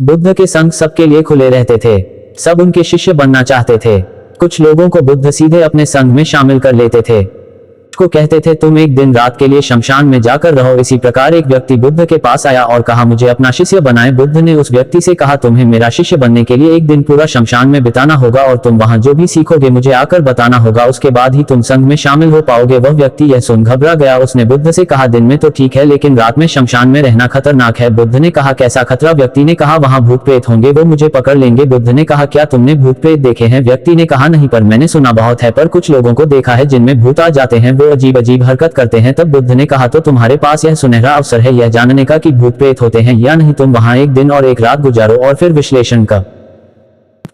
बुद्ध के संग सबके लिए खुले रहते थे। सब उनके शिष्य बनना चाहते थे। कुछ लोगों को बुद्ध सीधे अपने संग में शामिल कर लेते थे। को कहते थे तुम एक दिन रात के लिए शमशान में जाकर रहो। इसी प्रकार एक व्यक्ति बुद्ध के पास आया और कहा मुझे अपना शिष्य बनाए। बुद्ध ने उस व्यक्ति से कहा तुम्हें मेरा शिष्य बनने के लिए एक दिन पूरा शमशान में बिताना होगा और तुम वहां जो भी सीखोगे मुझे आकर बताना होगा, उसके बाद ही तुम संघ में शामिल हो पाओगे। वह व्यक्ति यह सुन घबरा गया। उसने बुद्ध से कहा दिन में तो ठीक है लेकिन रात में शमशान में रहना खतरनाक है। बुद्ध ने कहा कैसा खतरा? व्यक्ति ने कहा वहां भूत प्रेत होंगे, वो मुझे पकड़ लेंगे। बुद्ध ने कहा क्या तुमने भूत प्रेत देखे हैं? व्यक्ति ने कहा नहीं, पर मैंने सुना बहुत है, पर कुछ लोगों को देखा है जिनमें भूत आ जाते हैं, वो अजीब अजीब हरकत करते हैं। तब बुद्ध ने कहा तो तुम्हारे पास यह सुनहरा अवसर है यह जानने का कि भूत प्रेत होते हैं या नहीं। तुम वहां एक दिन और एक रात गुजारो और फिर विश्लेषण का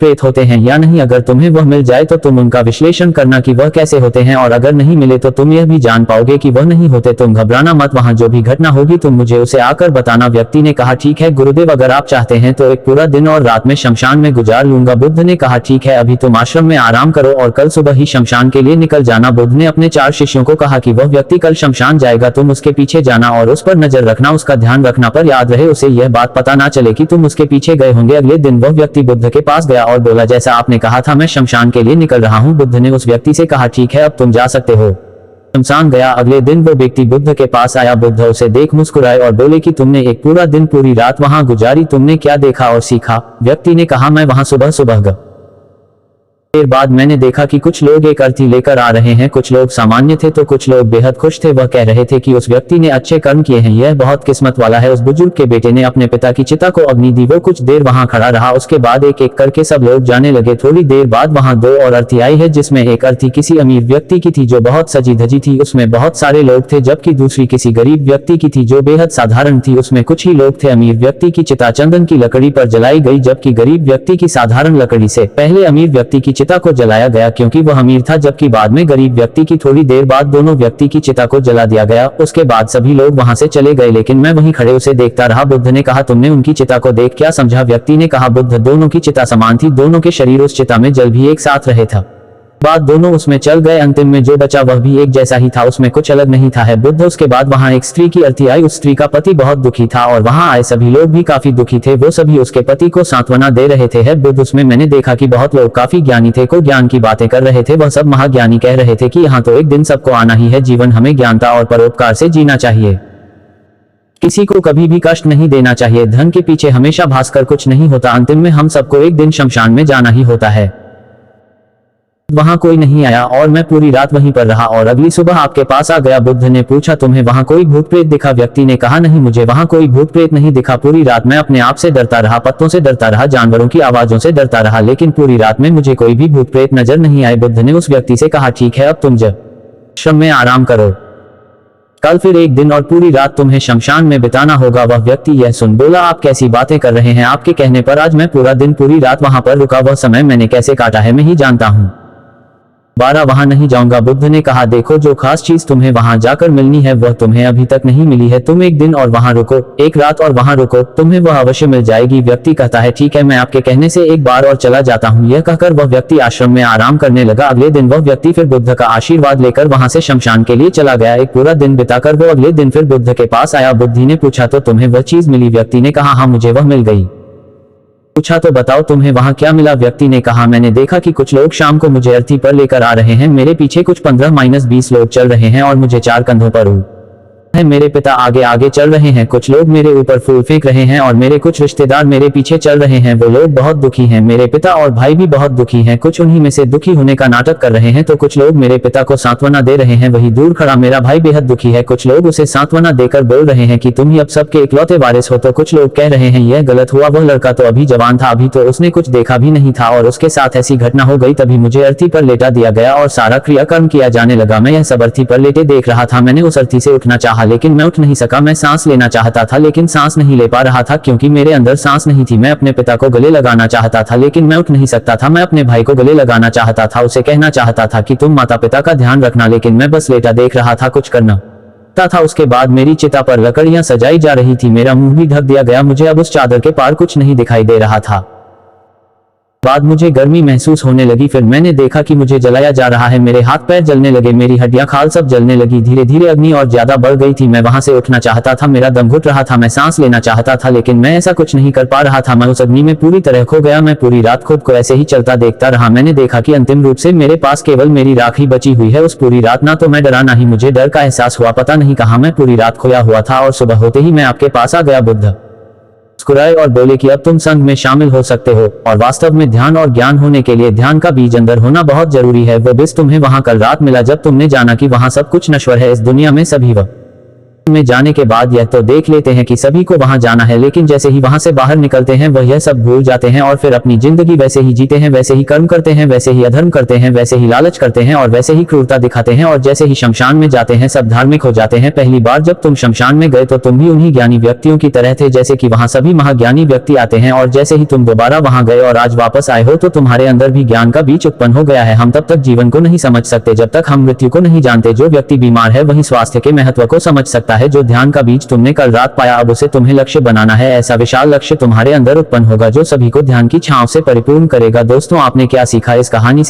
प्रेत होते हैं या नहीं। अगर तुम्हें वह मिल जाए तो तुम उनका विश्लेषण करना कि वह कैसे होते हैं, और अगर नहीं मिले तो तुम यह भी जान पाओगे कि वह नहीं होते। तुम घबराना मत, वहां जो भी घटना होगी तुम मुझे उसे आकर बताना। व्यक्ति ने कहा ठीक है गुरुदेव, अगर आप चाहते हैं तो एक पूरा दिन और रात में शमशान में गुजार लूंगा। बुद्ध ने कहा ठीक है, अभी तुम आश्रम में आराम करो और कल सुबह ही शमशान के लिए निकल जाना। बुद्ध ने अपने 4 शिष्यों को कहा कि वह व्यक्ति कल शमशान जाएगा, तुम उसके पीछे जाना और उस पर नजर रखना, उसका ध्यान रखना, पर याद रहे उसे यह बात पता ना चले कि तुम उसके पीछे गए होंगे। अगले दिन वह व्यक्ति बुद्ध के पास गया और बोला जैसा आपने कहा था मैं शमशान के लिए निकल रहा हूं। बुद्ध ने उस व्यक्ति से कहा ठीक है अब तुम जा सकते हो। शमशान गया। अगले दिन वो व्यक्ति बुद्ध के पास आया। बुद्ध उसे देख मुस्कुराए और बोले कि तुमने एक पूरा दिन पूरी रात वहां गुजारी, तुमने क्या देखा और सीखा? व्यक्ति ने कहा मैं वहां सुबह सुबह गया। देर बाद मैंने देखा कि कुछ लोग एक अर्थी लेकर आ रहे हैं। कुछ लोग सामान्य थे तो कुछ लोग बेहद खुश थे। वह कह रहे थे कि उस व्यक्ति ने अच्छे कर्म किए हैं, यह बहुत किस्मत वाला है। उस बुजुर्ग के बेटे ने अपने पिता की चिता को अग्नि दी। वो कुछ देर वहां खड़ा रहा, उसके बाद एक एक करके सब लोग जाने लगे। थोड़ी देर बाद वहां 2 और अर्थी आई है, जिसमें एक अर्थी किसी अमीर व्यक्ति की थी जो बहुत सजी धजी थी, उसमें बहुत सारे लोग थे, जबकि दूसरी किसी गरीब व्यक्ति की थी जो बेहद साधारण थी, उसमें कुछ ही लोग थे। अमीर व्यक्ति की चिता चंदन की लकड़ी पर जलाई गई, जबकि गरीब व्यक्ति की साधारण लकड़ी से। पहले अमीर व्यक्ति की चिता को जलाया गया क्योंकि वह अमीर था, जबकि बाद में गरीब व्यक्ति की। थोड़ी देर बाद दोनों व्यक्ति की चिता को जला दिया गया। उसके बाद सभी लोग वहां से चले गए, लेकिन मैं वहीं खड़े उसे देखता रहा। बुद्ध ने कहा तुमने उनकी चिता को देख क्या समझा? व्यक्ति ने कहा बुद्ध दोनों की चिता समान थी, दोनों के शरीर उस चिता में जल भी एक साथ रहे था। बाद दोनों उसमें चल गए, अंतिम में जो बचा वह भी एक जैसा ही था, उसमें कुछ अलग नहीं था। है बुद्ध। उसके बाद वहां एक स्त्री की अर्थी आई। उस स्त्री का पति बहुत दुखी था और वहां आए सभी लोग भी काफी दुखी थे। वो सभी उसके पति को सांत्वना दे रहे थे। है बुद्ध। उसमें मैंने देखा कि बहुत लोग काफी ज्ञानी थे, को ज्ञान की बातें कर रहे थे। वह सब महाज्ञानी कह रहे थे कि यहाँ तो एक दिन सबको आना ही है। जीवन हमें ज्ञानता और परोपकार से जीना चाहिए, किसी को कभी भी कष्ट नहीं देना चाहिए। धन के पीछे हमेशा भागकर कुछ नहीं होता, अंतिम में हम सबको एक दिन शमशान में जाना ही होता है। वहां कोई नहीं आया और मैं पूरी रात वहीं पर रहा और अगली सुबह आपके पास आ गया। बुद्ध ने पूछा तुम्हें वहां कोई भूत प्रेत दिखा? व्यक्ति ने कहा नहीं, मुझे वहां कोई भूत प्रेत नहीं दिखा। पूरी रात मैं अपने आप से डरता रहा, पत्तों से डरता रहा, जानवरों की आवाजों से डरता रहा, लेकिन पूरी रात में मुझे कोई भी भूत प्रेत नजर नहीं आए। बुद्ध ने उस व्यक्ति से कहा ठीक है अब तुम आश्रम में आराम करो, कल फिर एक दिन और पूरी रात तुम्हें शमशान में बिताना होगा। वह व्यक्ति यह सुन बोला आप कैसी बातें कर रहे हैं? आपके कहने पर आज मैं पूरा दिन पूरी रात वहां पर रुका। वह समय मैंने कैसे काटा है मैं ही जानता हूँ, 12 वहां नहीं जाऊंगा। बुद्ध ने कहा देखो जो खास चीज तुम्हें वहां जाकर मिलनी है वह तुम्हें अभी तक नहीं मिली है। तुम एक दिन और वहां रुको, एक रात और वहां रुको, तुम्हें वह अवश्य मिल जाएगी। व्यक्ति कहता है ठीक है मैं आपके कहने से एक बार और चला जाता हूँ। यह कहकर वह व्यक्ति आश्रम में आराम करने लगा। अगले दिन वह व्यक्ति फिर बुद्ध का आशीर्वाद लेकर वहां से शमशान के लिए चला गया। एक पूरा दिन बिताकर वो अगले दिन फिर बुद्ध के पास आया। बुद्धि ने पूछा तो तुम्हें वह चीज मिली? व्यक्ति ने कहा हाँ मुझे वह मिल गई। पूछा तो बताओ तुम्हें वहां क्या मिला? व्यक्ति ने कहा मैंने देखा कि कुछ लोग शाम को मुझे अर्थी पर लेकर आ रहे हैं, मेरे पीछे कुछ 15-20 लोग चल रहे हैं और मुझे 4 कंधों पर है। मेरे पिता आगे आगे चल रहे हैं, कुछ लोग मेरे ऊपर फूल फेंक रहे हैं और मेरे कुछ रिश्तेदार मेरे पीछे चल रहे हैं। वो लोग बहुत दुखी हैं, मेरे पिता और भाई भी बहुत दुखी हैं। कुछ उन्हीं में से दुखी होने का नाटक कर रहे हैं तो कुछ लोग मेरे पिता को सांत्वना दे रहे हैं। वही दूर खड़ा मेरा भाई बेहद दुखी है, कुछ लोग उसे सांत्वना देकर बोल रहे हैं कि तुम ही अब सबके इकलौते वारिस हो। तो कुछ लोग कह रहे हैं यह गलत हुआ, वह लड़का तो अभी जवान था, अभी तो उसने कुछ देखा भी नहीं था और उसके साथ ऐसी घटना हो गई। तभी मुझे अर्थी पर लेटा दिया गया और सारा क्रियाकर्म किया जाने लगा। मैं यह सब अर्थी पर लेटे देख रहा था। मैंने उस अर्थी से उठना चाहा लेकिन मैं उठ नहीं सका। मैं सांस लेना चाहता था लेकिन सांस नहीं ले पा रहा था क्योंकि मेरे अंदर सांस नहीं थी। मैं अपने पिता को गले लगाना चाहता था लेकिन मैं उठ नहीं सकता था। मैं अपने भाई को गले लगाना चाहता था, उसे कहना चाहता था कि तुम माता पिता का ध्यान रखना, लेकिन मैं बस लेटा देख रहा था, कुछ करना था। उसके बाद मेरी चिता पर लकड़ियां सजाई जा रही थी, मेरा मुंह भी ढक दिया गया, मुझे अब उस चादर के पार कुछ नहीं दिखाई दे रहा था। बाद मुझे गर्मी महसूस होने लगी। फिर मैंने देखा कि मुझे जलाया जा रहा है। मेरे हाथ पैर जलने लगे, मेरी हड्डियां खाल सब जलने लगी। धीरे धीरे अग्नि और ज्यादा बढ़ गई थी। मैं वहां से उठना चाहता था, मेरा दम घुट रहा था, मैं सांस लेना चाहता था, लेकिन मैं ऐसा कुछ नहीं कर पा रहा था। मैं उस अग्नि में पूरी तरह खो गया। मैं पूरी रात खुद को ऐसे ही चलता देखता रहा। मैंने देखा कि अंतिम रूप से मेरे पास केवल मेरी राख ही बची हुई है। उस पूरी रात ना तो मैं डरा, ना ही मुझे डर का एहसास हुआ। पता नहीं कहाँ मैं पूरी रात खोया हुआ था और सुबह होते ही मैं आपके पास आ गया। बुद्ध मुस्कुराए और बोले कि अब तुम संघ में शामिल हो सकते हो, और वास्तव में ध्यान और ज्ञान होने के लिए ध्यान का बीज अंदर होना बहुत जरूरी है। वो बीज तुम्हें वहां कल रात मिला जब तुमने जाना कि वहां सब कुछ नश्वर है। इस दुनिया में सभी में जाने के बाद यह तो देख लेते हैं कि सभी को वहां जाना है, लेकिन जैसे ही वहां से बाहर निकलते हैं वह यह सब भूल जाते हैं और फिर अपनी जिंदगी वैसे ही जीते हैं, वैसे ही कर्म करते हैं, वैसे ही अधर्म करते हैं, वैसे ही लालच करते हैं और वैसे ही क्रूरता दिखाते हैं। और जैसे ही शमशान में जाते हैं सब धार्मिक हो जाते हैं। पहली बार जब तुम शमशान में गए तो तुम भी उन्हीं ज्ञानी व्यक्तियों की तरह थे जैसे कि वहां सभी महाज्ञानी व्यक्ति आते हैं, और जैसे ही तुम दोबारा वहां गए और आज वापस आए हो तो तुम्हारे अंदर भी ज्ञान का बीज उत्पन्न हो गया है। हम तब तक जीवन को नहीं समझ सकते जब तक हम मृत्यु को नहीं जानते। जो व्यक्ति बीमार है वही स्वास्थ्य के महत्व को समझ सकता है। जो ध्यान का बीज तुमने कल रात पाया, अब उसे तुम्हें लक्ष्य बनाना है। ऐसा विशाल लक्ष्य तुम्हारे अंदर उत्पन्न होगा जो सभी को ध्यान की छांव से परिपूर्ण करेगा। दोस्तों, आपने क्या सीखा इस कहानी से?